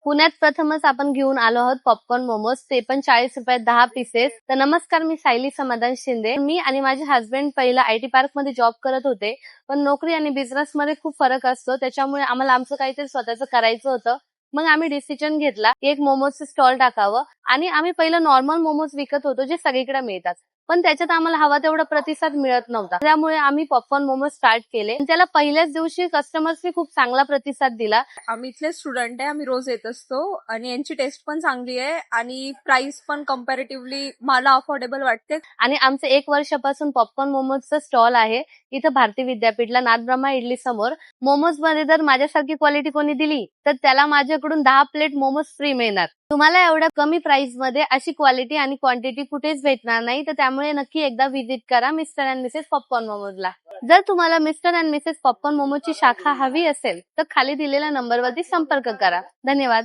पुण्यात प्रथमच आपण घेऊन आलो आहोत पॉपकॉर्न मोमोज, ते पण 40 रुपयात 10 पीसेस. तर नमस्कार, मी सायली समाधान शिंदे. मी आणि माझे हस्बंड पहिला आयटी पार्क मध्ये जॉब करत होते, पण नोकरी आणि बिझनेस मध्ये खूप फरक असतो, त्याच्यामुळे आम्हाला आमचं काहीतरी स्वतःचं करायचं होतं. मग आम्ही डिसिजन घेतला की एक मोमोजचं स्टॉल टाकावं. आणि आम्ही पहिलं नॉर्मल मोमोज विकत होतो, जे सगळीकडे मिळतात, पण त्याच्यात आम्हाला हवा तेवढा प्रतिसाद मिळत नव्हता. त्यामुळे आम्ही पॉपकॉर्न मोमोज स्टार्ट केले. त्याला पहिल्याच दिवशी कस्टमर्सनी खूप चांगला प्रतिसाद दिला. आम्ही इथले स्टुडंट आहे, आम्ही रोज येत असतो आणि यांची टेस्ट पण चांगली आहे आणि प्राइस पण कम्पॅरेटिव्हली मला अफोर्डेबल वाटते. आणि आमचं 1 वर्षापासून पॉपकॉर्न मोमोजचं स्टॉल आहे इथं भारती विद्यापीठला, नाथब्रह्मा इडली समोर. मोमोज मध्ये जर माझ्यासारखी क्वालिटी कोणी दिली तर त्याला माझ्याकडून 10 प्लेट मोमोज फ्री मिळणार. तुम्हाला एवढ्या कमी प्राइस मध्ये अशी क्वालिटी आणि क्वांटिटी कुठेच भेटणार नाही, तर त्यामुळे नक्की एकदा व्हिजिट करा मिस्टर अँड मिसेस पॉपकॉर्न मोमोजला. जर तुम्हाला मिस्टर अँड मिसेस पॉपकॉर्न मोमोजची शाखा हवी असेल तर खाली दिलेल्या नंबरवरती संपर्क करा. धन्यवाद.